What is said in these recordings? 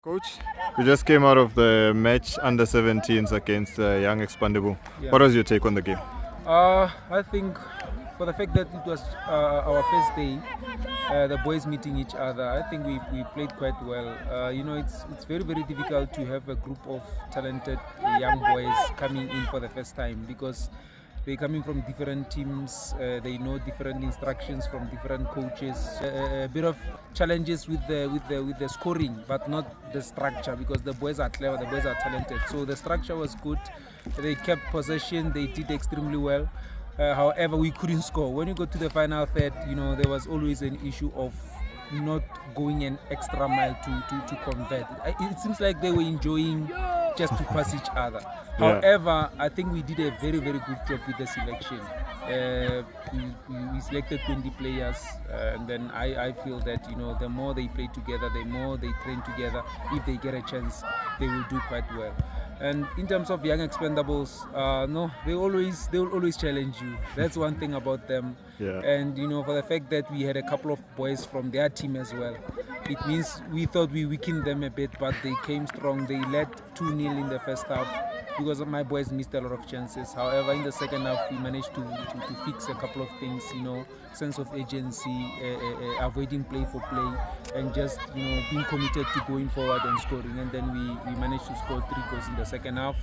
Coach, we just came out of the match under 17s against Young Expandable. Yeah. What was your take on the game? I think for the fact that it was our first day, the boys meeting each other, I think we played quite well. It's very, very difficult to have a group of talented young boys coming in for the first time because they're coming from different teams, they know different instructions from different coaches. A bit of challenges with the scoring, but not the structure, because the boys are clever, the boys are talented. So the structure was good. They kept possession, they did extremely well. However, we couldn't score. When you go to the final third, there was always an issue of not going an extra mile to convert. It seems like they were enjoying just to pass each other. Yeah. However, I think we did a very, very good job with the selection. We selected 20 players, and then I feel that the more they play together, the more they train together, if they get a chance, they will do quite well. And in terms of Young Expendables, no, they will always challenge you. That's one thing about them. Yeah. And for the fact that we had a couple of boys from their team as well, it means we thought we weakened them a bit, but they came strong. They led 2-0 in the first half because my boys missed a lot of chances. However, in the second half, we managed to fix a couple of things, sense of agency, avoiding play for play, and just being committed to going forward and scoring. And then we managed to score 3 goals in the second half.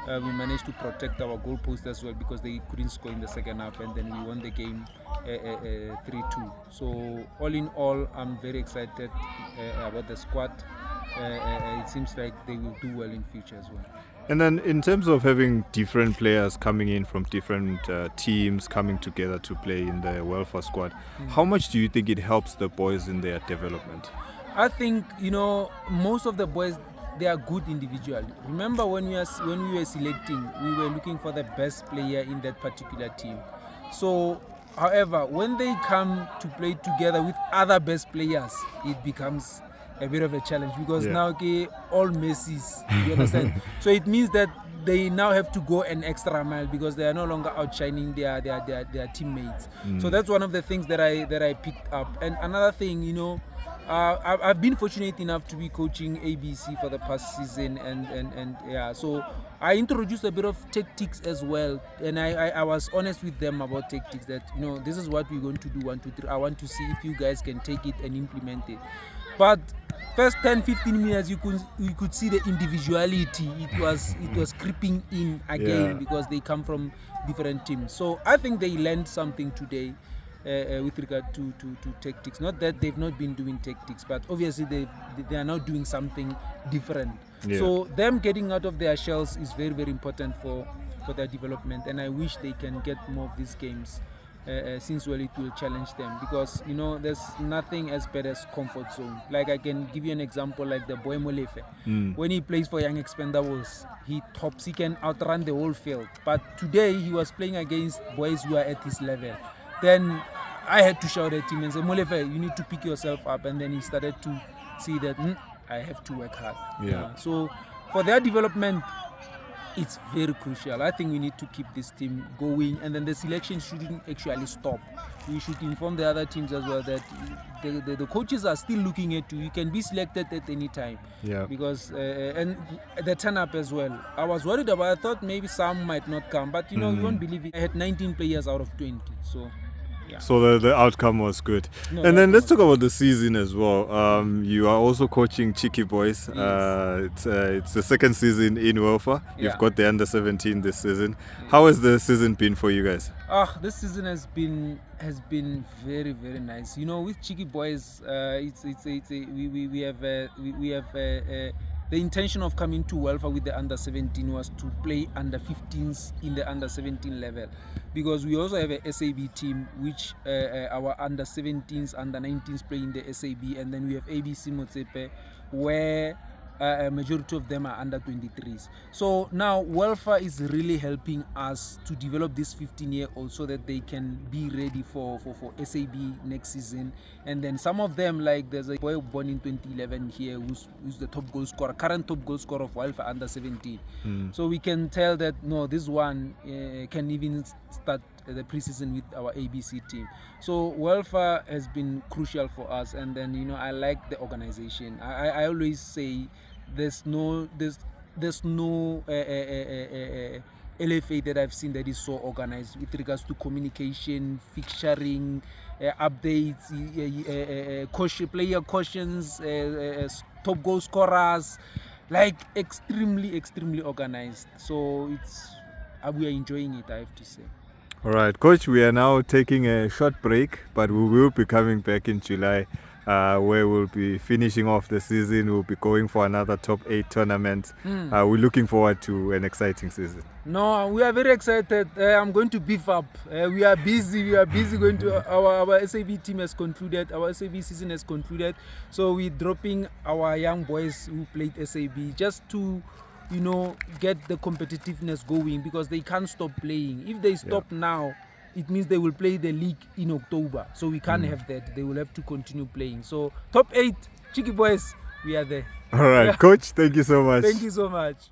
We managed to protect our goal post as well because they couldn't score in the second half, and then we won the game 3-2. So all in all, I'm very excited about the squad. It seems like they will do well in future as well. And then in terms of having different players coming in from different teams coming together to play in the WeLFA squad, how much do you think it helps the boys in their development? I think, most of the boys, they are good individually. Remember when we were selecting, we were looking for the best player in that particular team. So, however, when they come to play together with other best players, it becomes a bit of a challenge because now all Messi's, you understand? So it means that they now have to go an extra mile because they are no longer outshining their teammates. So that's one of the things that I picked up. And another thing, I've been fortunate enough to be coaching ABC for the past season, and so I introduced a bit of tactics as well, and I was honest with them about tactics that this is what we're going to do 1, 2, 3. I want to see if you guys can take it and implement it. But first 10-15 minutes you could see the individuality. It was creeping in again because they come from different teams. So I think they learned something today. With regard to tactics, not that they've not been doing tactics, but obviously they are now doing something different. So them getting out of their shells is very, very important for their development, and I wish they can get more of these games since it will challenge them, because there's nothing as bad as comfort zone. Like I can give you an example, like the boy WeLFA. When he plays for Young Expendables, he can outrun the whole field, but today he was playing against boys who are at his level. Then I had to shout at him and say, WeLFA, you need to pick yourself up. And then he started to see that I have to work hard. So for their development, it's very crucial. I think we need to keep this team going, and then the selection shouldn't actually stop. We should inform the other teams as well that the coaches are still looking at you. You can be selected at any time. Because and the turn up as well. I was worried about. I thought maybe some might not come, but you won't believe it. I had 19 players out of 20. So. Yeah. So the outcome was good. And then let's talk about the season as well. You are also coaching Cheeky Boys. Yes. It's the second season in WeLFA. You've got the under 17 this season. How has the season been for you guys? This season has been very, very nice. With Cheeky Boys, we have the intention of coming to WeLFA with the under 17 was to play under 15s in the under 17 level, because we also have a SAB team which our under 17s, under 19s play in the SAB, and then we have ABC Motsepe where A majority of them are under 23s. So now WeLFA is really helping us to develop this 15-year-olds so that they can be ready for SAB next season. And then some of them, like there's a boy born in 2011 here who's the top goal scorer, current top goal scorer of WeLFA under 17. So we can tell that no, this one can even start the preseason with our ABC team. So WeLFA has been crucial for us, and then I like the organization. I always say there's no LFA that I've seen that is so organized with regards to communication, fixturing, updates, player cautions, top goal scorers, like extremely organized. So we are enjoying it, I have to say. All right, Coach, we are now taking a short break, but we will be coming back in July, where we'll be finishing off the season. We'll be going for another top 8 tournament. We're looking forward to an exciting season. No, we are very excited. I'm going to beef up. We are busy going to our SAB team has concluded. Our SAB season has concluded. So we're dropping our young boys who played SAB just to get the competitiveness going, because they can't stop playing. If they stop now, it means they will play the league in October. So we can't have that. They will have to continue playing. So top 8, Cheeky Boys, we are there. All right, Coach, thank you so much. Thank you so much.